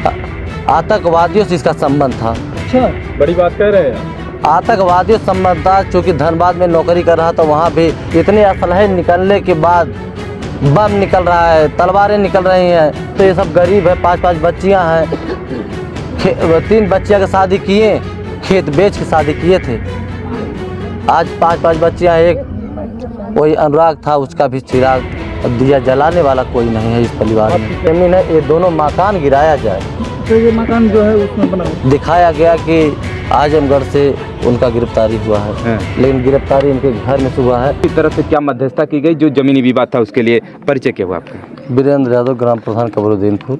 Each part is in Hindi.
आतंकवादियों से इसका संबंध था। अच्छा, बड़ी बात कह रहे हैं। आतंकवादियों से संबंध था, चूँकि धनबाद में नौकरी कर रहा था, वहाँ भी इतने असलहे निकलने के बाद बम निकल रहा है, तलवारें निकल रही हैं, तो ये सब गरीब है। 5-5 बच्चियाँ हैं, 3 बच्चियाँ की शादी किए, खेत बेच के शादी किए थे। आज 5-5 बच्चियाँ, एक वही अनुराग था, उसका भी चिराग दिया जलाने वाला कोई नहीं है इस परिवार में। जमीन है, ये दोनों मकान गिराया जाए। तो ये मकान जो है उसमें बना दिखाया गया कि आजमगढ़ से उनका गिरफ्तारी हुआ है, लेकिन गिरफ्तारी इनके घर में से हुआ है। इस तरफ से क्या मध्यस्थता की गई जो जमीनी विवाद था उसके लिए? परिचय क्या हुआ आपका? वीरेंद्र यादव, ग्राम प्रधान कबरुद्दीनपुर।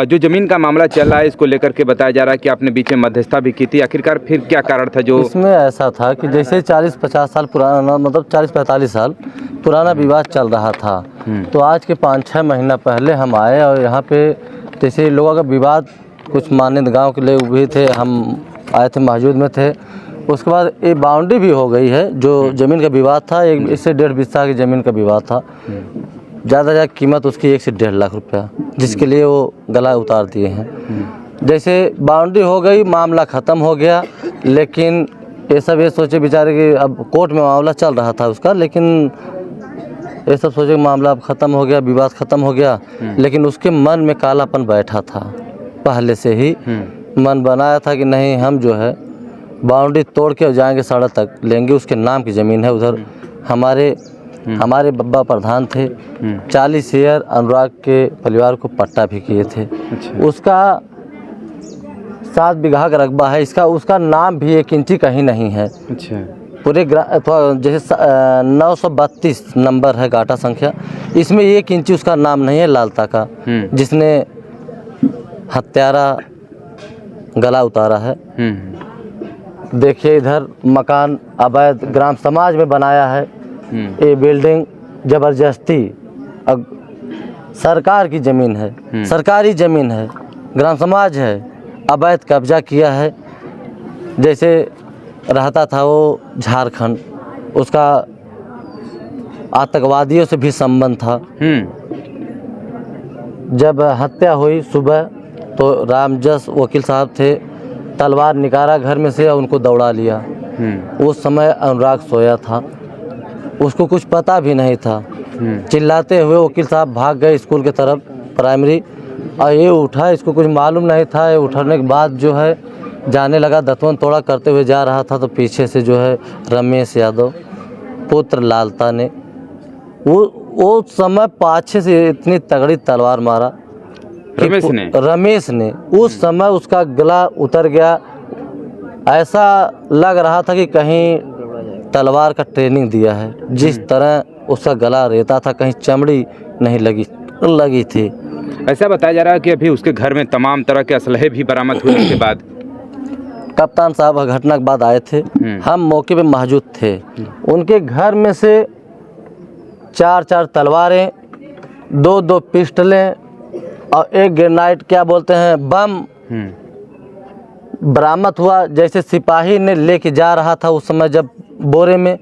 जो जमीन का मामला चल रहा है इसको लेकर के बताया जा रहा है कि आपने बीच में मध्यस्थता भी की थी, आखिरकार फिर क्या कारण था जो? इसमें ऐसा था कि जैसे 40-50 साल पुराना, मतलब 40-45 साल पुराना विवाद चल रहा था, तो आज के 5-6 महीना पहले हम आए और यहाँ पे जैसे लोगों का विवाद कुछ मानद गांव के लोग भी थे, हम आए थे, मौजूद में थे। उसके बाद ये बाउंड्री भी हो गई है, जो ज़मीन का विवाद था, एक इससे 1.5 बिस्सा की ज़मीन का विवाद था। ज़्यादा कीमत उसकी 1 से 1.5 लाख रुपया, जिसके लिए वो गला उतार दिए हैं। जैसे बाउंड्री हो गई, मामला ख़त्म हो गया, लेकिन ये सब ये सोचे बेचारे कि अब कोर्ट में मामला चल रहा था उसका, लेकिन ये सब सोचे मामला अब ख़त्म हो गया, विवाद ख़त्म हो गया, लेकिन उसके मन में कालापन बैठा था। पहले से ही मन बनाया था कि नहीं, हम जो है बाउंड्री तोड़ के जाएंगे, सड़क तक लेंगे, उसके नाम की ज़मीन है। उधर हमारे बब्बा प्रधान थे, 40 शेयर अनुराग के परिवार को पट्टा भी किए थे। उसका 7 बीघा का रकबा है, उसका नाम भी 1 इंची कहीं नहीं है। पूरे जैसे 932 नंबर है गाटा संख्या, इसमें 1 इंची उसका नाम नहीं है लालता का, जिसने हत्यारा गला उतारा है। देखिए इधर मकान अवैध ग्राम समाज में बनाया है, ये बिल्डिंग ज़बरदस्ती सरकार की ज़मीन है, सरकारी ज़मीन है, ग्राम समाज है, अवैध कब्जा किया है। जैसे रहता था वो झारखंड, उसका आतंकवादियों से भी संबंध था। जब हत्या हुई सुबह, तो रामजस वकील साहब थे, तलवार निकाला घर में से और उनको दौड़ा लिया। उस समय अनुराग सोया था, उसको कुछ पता भी नहीं था। चिल्लाते हुए वकील साहब भाग गए स्कूल की तरफ, प्राइमरी, और ये उठा, इसको कुछ मालूम नहीं था। ये उठने के बाद जो है जाने लगा, दतवन तोड़ा करते हुए जा रहा था, तो पीछे से जो है रमेश यादव पुत्र लालता ने वो समय पाछे से इतनी तगड़ी तलवार मारा, रमेश ने उस समय उसका गला उतर गया। ऐसा लग रहा था कि कहीं तलवार का ट्रेनिंग दिया है, जिस तरह उसका गला रहता था, कहीं चमड़ी नहीं लगी थी। ऐसा बताया जा रहा है कि अभी उसके घर में तमाम तरह के असलहे भी बरामद हुए के बाद? कप्तान साहब घटना के बाद आए थे, हम मौके पे मौजूद थे। उनके घर में से 4-4 तलवारें, 2-2 पिस्टलें और 1 ग्रेनाइट, क्या बोलते हैं, बम बरामद हुआ। जैसे सिपाही ने लेके जा रहा था उस समय जब बोरे में,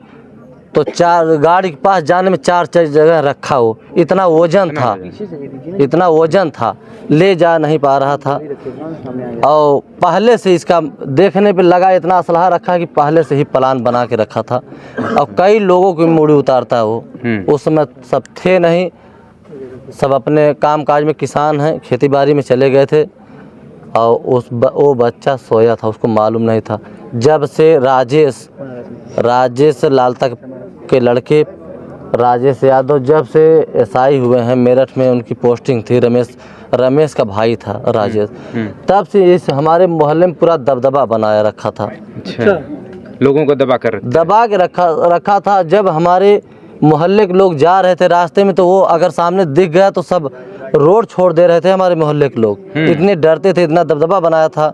तो 4 गाड़ी के पास जाने में 4 जगह रखा हो, इतना वजन था, ले जा नहीं पा रहा था। और पहले से इसका देखने पे लगा इतना असलहा रखा कि पहले से ही प्लान बना के रखा था, और कई लोगों की मूड़ी उतारता वो। उस समय सब थे नहीं, सब अपने काम काज में किसान हैं, खेती बाड़ी में चले गए थे, और वो बच्चा सोया था, उसको मालूम नहीं था। जब से राजेश लालता के लड़के राजेश यादव जब से एसआई हुए हैं, मेरठ में उनकी पोस्टिंग थी, रमेश का भाई था राजेश, तब से इस हमारे मोहल्ले में पूरा दबदबा बनाया रखा था। लोगों को दबा के रखा था। जब हमारे मोहल्ले के लोग जा रहे थे रास्ते में, तो वो अगर सामने दिख गया तो सब रोड छोड़ दे रहे थे। हमारे मोहल्ले के लोग इतने डरते थे, इतना दबदबा बनाया था।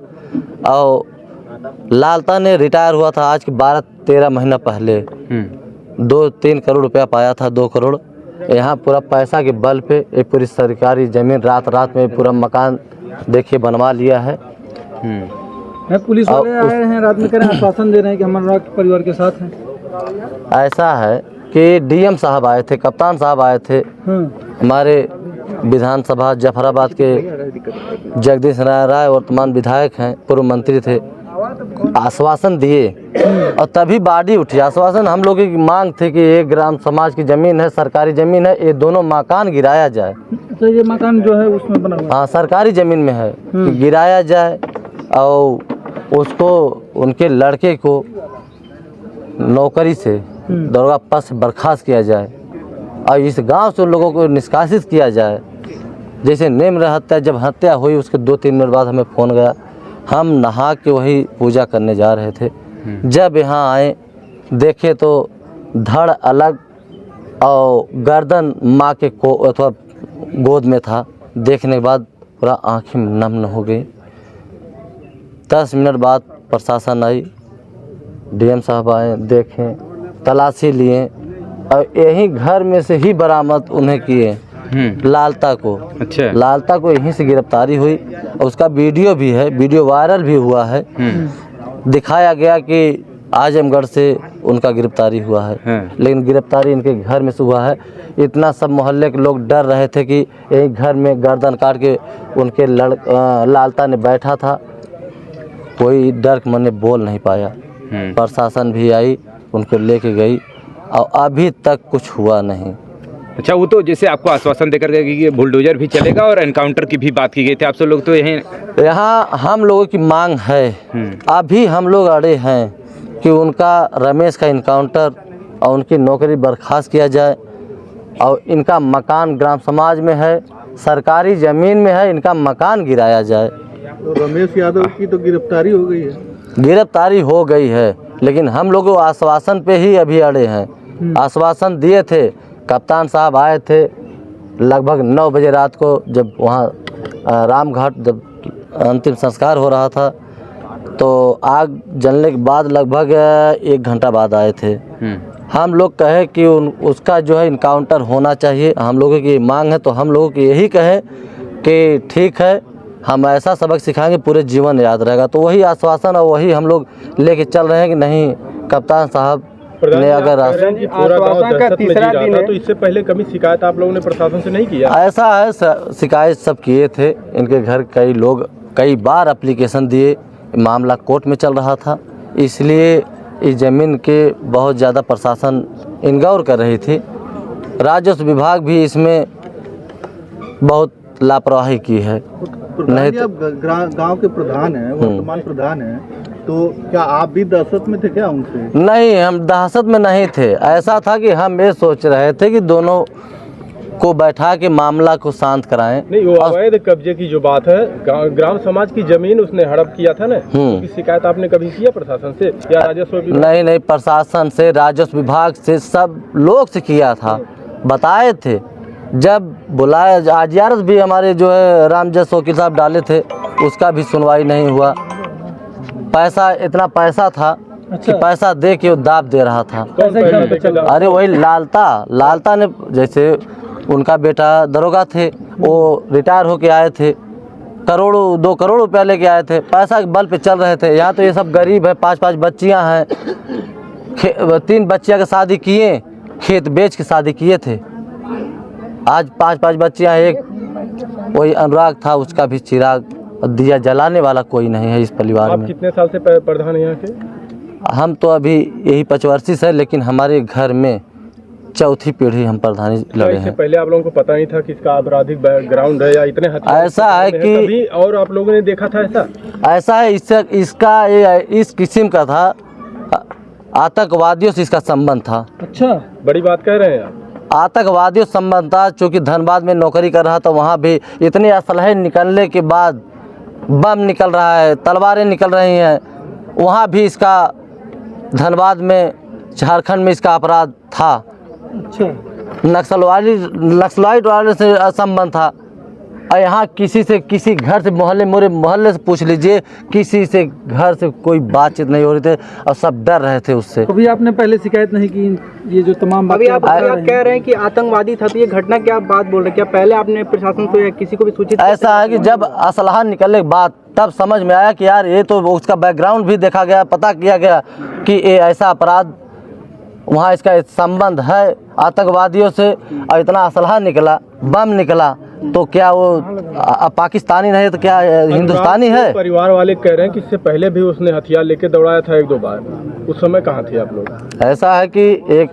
और लालता ने रिटायर हुआ था आज के 12-13 महीना पहले, 2-3 करोड़ रुपया पाया था, 2 करोड़। यहाँ पूरा पैसा के बल पे ये पूरी सरकारी ज़मीन रात में पूरा मकान देखिए बनवा लिया है। पुलिस वाले आए हैं रात में, कह रहे हैं, आश्वासन दे रहे हैं कि हम अनुराग के परिवार के साथ हैं। ऐसा है कि डीएम साहब आए थे, कप्तान साहब आए थे, हमारे विधानसभा जफराबाद के जगदीश नारायण राय वर्तमान विधायक हैं, पूर्व मंत्री थे, आश्वासन दिए और तभी बाडी उठी। आश्वासन हम लोगों की मांग थी कि एक ग्राम समाज की ज़मीन है, सरकारी ज़मीन है, ये दोनों मकान गिराया जाए। तो ये मकान जो है उसमें बना हुआ हाँ, सरकारी ज़मीन में है कि गिराया जाए और उसको उनके लड़के को नौकरी से दरोगा पद से बर्खास्त किया जाए और इस गांव से उन लोगों को निष्कासित किया जाए। जैसे निम्र हत्या, जब हत्या हुई उसके 2-3 मिनट बाद हमें फ़ोन गया, हम नहा के वही पूजा करने जा रहे थे। जब यहाँ आए देखे तो धड़ अलग और गर्दन माँ के को अथवा गोद में था। देखने के बाद पूरा आँखें नम हो गई। 10 मिनट बाद प्रशासन आई, डीएम साहब आए, देखें, तलाशी लिए और यही घर में से ही बरामद उन्हें किए लालता को। अच्छा। लालता को यहीं से गिरफ्तारी हुई और उसका वीडियो भी है, वीडियो वायरल भी हुआ है। दिखाया गया कि आजमगढ़ से उनका गिरफ्तारी हुआ है, लेकिन गिरफ्तारी इनके घर में से हुआ है। इतना सब मोहल्ले के लोग डर रहे थे कि यही घर में गर्दन काट के उनके लालता ने बैठा था। कोई डर के मन बोल नहीं पाया। प्रशासन भी आई, उनको लेके गई और अभी तक कुछ हुआ नहीं। अच्छा, वो तो जैसे आपको आश्वासन देकर गए कि बुलडोजर भी चलेगा और एनकाउंटर की भी बात की गई थी, आप सब लोग तो यहाँ हम लोगों की मांग है, अभी हम लोग अड़े हैं कि उनका रमेश का इनकाउंटर और उनकी नौकरी बर्खास्त किया जाए और इनका मकान ग्राम समाज में है, सरकारी ज़मीन में है, इनका मकान गिराया जाए। तो रमेश यादव की तो गिरफ्तारी हो गई है। गिरफ्तारी हो गई है, लेकिन हम लोग आश्वासन पे ही अभी अड़े हैं। आश्वासन दिए थे, कप्तान साहब आए थे लगभग 9 बजे रात को, जब वहाँ रामघाट जब अंतिम संस्कार हो रहा था तो आग जलने के बाद लगभग 1 घंटा बाद आए थे। हम लोग कहे कि उसका जो है इनकाउंटर होना चाहिए। हम लोगों की मांग है, तो हम लोगों की यही कहे कि ठीक है, हम ऐसा सबक सिखाएंगे पूरे जीवन याद रहेगा। तो वही आश्वासन और वही हम लोग लेके चल रहे हैं कि नहीं, कप्तान साहब ने अगर आश्वासन का तीसरा दिन है, तो इससे पहले कभी शिकायत आप लोगों ने प्रशासन से नहीं किया? ऐसा है, शिकायत सब किए थे। इनके घर कई लोग कई बार एप्लीकेशन दिए, मामला कोर्ट में चल रहा था, इसलिए इस ज़मीन के बहुत ज़्यादा प्रशासन इनगौर कर रही थी। राजस्व विभाग भी इसमें बहुत लापरवाही की है। नहीं तो गांव के प्रधान हैं, वर्तमान प्रधान हैं, तो क्या आप भी दहशत में थे क्या उनसे? नहीं, हम दहशत में नहीं थे। ऐसा था कि हम ये सोच रहे थे कि दोनों को बैठा के मामला को शांत कराएं। नहीं, वो अवैध कब्जे की जो बात है, ग्राम समाज की जमीन उसने हड़प किया था ना, उसकी शिकायत आपने कभी किया प्रशासन से या राजस्व विभाग? नहीं, प्रशासन से, राजस्व विभाग से, सब लोग से किया था, बताए थे। जब बुलाया, आरजीआरएस भी हमारे जो है रामजस वकील साहब डाले थे, उसका भी सुनवाई नहीं हुआ। पैसा, इतना पैसा था कि पैसा दे के वो दाब दे रहा था। अरे वही लालता ने, जैसे उनका बेटा दरोगा थे, वो रिटायर होके आए थे, 2 करोड़ रुपया लेके आए थे, पैसा के बल पे चल रहे थे। यहाँ तो ये सब गरीब है, 5-5 बच्चियाँ हैं, 3 बच्चियाँ की शादी किए, खेत बेच के शादी किए थे। आज 5-5 बच्चियाँ, एक वही अनुराग था, उसका भी चिराग दिया जलाने वाला कोई नहीं है इस परिवार में। आप कितने साल से प्रधान यहाँ के? हम तो अभी यही 5 वर्षीय है, लेकिन हमारे घर में 4थी पीढ़ी हम प्रधानी लड़े हैं। पहले आप लोगों को पता नहीं था कि इसका आपराधिक बैकग्राउंड है या इतने ऐसा है कि और आप लोगों ने देखा था ऐसा है, इसका इस किस्म का था, आतंकवादियों से इसका संबंध था। अच्छा, बड़ी बात कह रहे हैं आप। आतंकवादियों से संबंध था, चूँकि धनबाद में नौकरी कर रहा था, वहाँ भी इतनी असलहे निकलने के बाद बम निकल रहा है, तलवारें निकल रही हैं, वहाँ भी इसका धनबाद में, झारखंड में इसका अपराध था। अच्छा, नक्सलाइट वाले से संबंध था। और यहाँ किसी से, किसी घर से, मोहल्ले से पूछ लीजिए, किसी से घर से कोई बातचीत नहीं हो रही थी और सब डर रहे थे उससे। कभी आपने पहले शिकायत नहीं की? ये जो तमाम अभी आप कह रहे हैं कि आतंकवादी था, तो ये घटना क्या बात बोल रहे हैं? क्या पहले आपने प्रशासन को या किसी को भी सूचित? ऐसा है कि जब असलहा निकलने के बाद तब समझ में आया कि यार ये तो, उसका बैकग्राउंड भी देखा गया, पता किया गया कि ये ऐसा अपराध, वहाँ इसका संबंध है आतंकवादियों से, और इतना असलहा निकला, बम निकला, तो क्या वो पाकिस्तानी नहीं तो क्या हिंदुस्तानी है? परिवार वाले कह रहे हैं कि इससे पहले भी उसने हथियार लेके दौड़ाया था 1-2 बार। उस समय कहाँ थे आप लोग? ऐसा है कि एक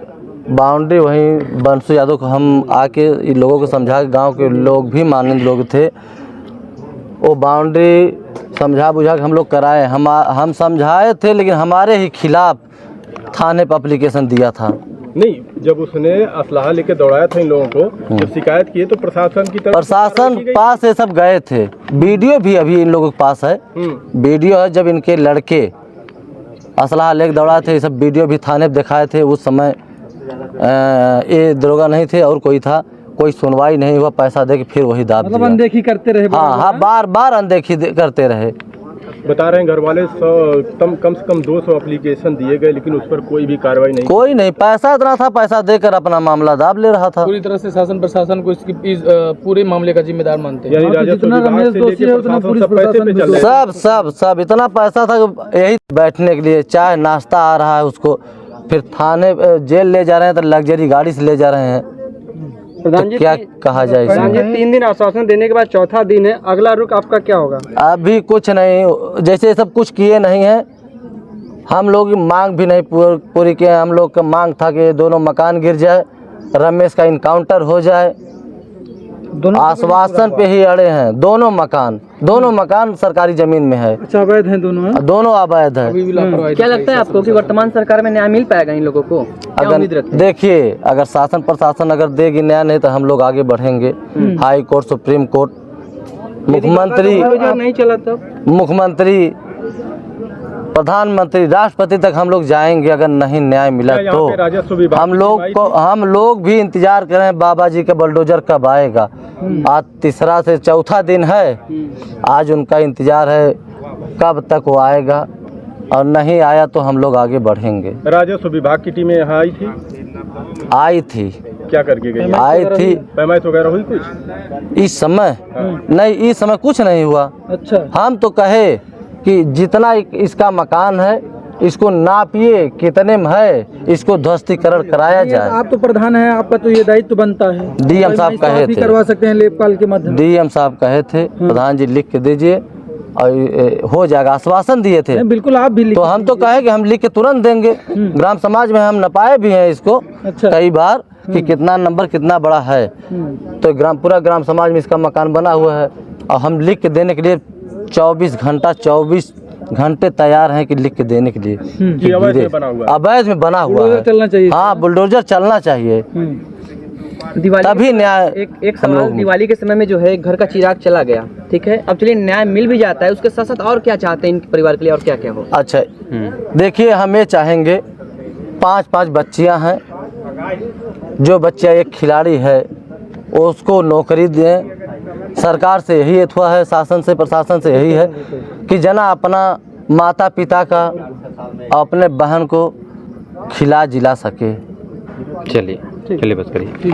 बाउंड्री वहीं बंसू यादव को हम आके इन लोगों को समझा, गांव के लोग भी मानंद लोग थे, वो बाउंड्री समझा बुझा के हम लोग कराए। हम समझाए थे लेकिन हमारे ही खिलाफ थाने पर एप्लीकेशन दिया था। नहीं, जब उसने असलाहा लेके दौड़ाया था इन लोगों को, जब शिकायत किए तो प्रशासन की तरफ प्रशासन पास ये सब गए थे, वीडियो भी अभी इन लोगों के पास है, वीडियो है जब इनके लड़के असलाहा लेके दौड़ाए थे, ये सब वीडियो भी थाने पे दिखाए थे। उस समय ये दरोगा नहीं थे और कोई था, कोई सुनवाई नहीं हुआ, पैसा दे के फिर वही दाब दिया। अनदेखी करते रहे? हाँ, बार बार अनदेखी करते रहे। बता रहे हैं घर वाले कम से कम 200 एप्लीकेशन दिए गए, लेकिन उस पर कोई भी कार्रवाई नहीं। कोई नहीं, पैसा इतना था, पैसा देकर अपना मामला दाब ले रहा था। पूरी तरह से शासन प्रशासन को इस पूरे मामले का जिम्मेदार मानते हैं। यानी राजस्व विभाग से लेके प्रशासन सब पैसे पे चल रहा है। सब इतना पैसा था कि यही बैठने के लिए, चाय नाश्ता आ रहा है उसको, फिर थाने जेल ले जा रहे हैं तो लग्जरी गाड़ी से ले जा रहे हैं। प्रधान जी, क्या कहा जाए प्रधान जी, इसमें? 3 दिन आश्वासन देने के बाद चौथा दिन है, अगला रुख आपका क्या होगा? अभी कुछ नहीं, जैसे सब कुछ किए नहीं है, हम लोग की मांग भी नहीं पूरी किए। हम लोग का मांग था कि दोनों मकान गिर जाए, रमेश का इनकाउंटर हो जाए। आश्वासन पे ही अड़े हैं। दोनों मकान सरकारी जमीन में है। अच्छा, अवैध हैं दोनों? दोनों अवैध है। क्या लगता है आपको कि वर्तमान सरकार में न्याय मिल पाएगा इन लोगों को? क्या उम्मीद रखते हैं? देखिए, अगर शासन प्रशासन अगर देगी न्याय, नहीं तो हम लोग आगे बढ़ेंगे। हाई कोर्ट, सुप्रीम कोर्ट, मुख्यमंत्री नहीं चला तब मुख्यमंत्री, प्रधानमंत्री, राष्ट्रपति तक हम लोग जाएंगे अगर नहीं न्याय मिला तो। हम लोग भी इंतजार कर रहे हैं बाबा जी का बुलडोजर कब आएगा। आज तीसरा से चौथा दिन है, आज उनका इंतजार है कब तक वो आएगा, और नहीं आया तो हम लोग आगे बढ़ेंगे। राजस्व विभाग की टीमें यहाँ आई थी, क्या करके गई? आई थी। पैमाइश वगैरह हुई कुछ इस समय? नहीं, इस समय कुछ नहीं हुआ। अच्छा, हम तो कहे कि जितना इसका मकान है इसको नापिए, कितने में है, इसको ध्वस्तीकरण कराया जाए। आप तो प्रधान हैं, आपका तो ये दायित्व बनता है। डीएम साहब कहे थे, करवा सकते हैं लेखपाल के माध्यम। डीएम साहब कहे थे प्रधान जी लिख के दीजिए और हो जाएगा, आश्वासन दिए थे। बिल्कुल, आप भी तो हम तो कहे कि हम लिख के तुरंत देंगे। ग्राम समाज में हम नपाए भी हैं इसको कई बार कि कितना नंबर कितना बड़ा है, तो पूरा ग्राम समाज में इसका मकान बना हुआ है, और हम लिख के देने के लिए 24 घंटे तैयार हैं कि लिख के देने के लिए। अवैध में बना हुआ है। अवैध में बना हुआ है, चलना चाहिए। हाँ, बुलडोजर चलना चाहिए, दिवाली तभी न्याय। एक सवाल, दिवाली के समय में जो है घर का चिराग चला गया, ठीक है, अब चलिए न्याय मिल भी जाता है, उसके साथ साथ और क्या चाहते हैं इनके परिवार के लिए, और क्या क्या हो? अच्छा, देखिए, हम ये चाहेंगे 5 बच्चियां हैं, जो बच्चा एक खिलाड़ी है उसको नौकरी दें। सरकार से यही अथवा है, शासन से प्रशासन से यही है कि जना अपना माता पिता का, अपने बहन को खिला जिला सके। चलिए बस करिए।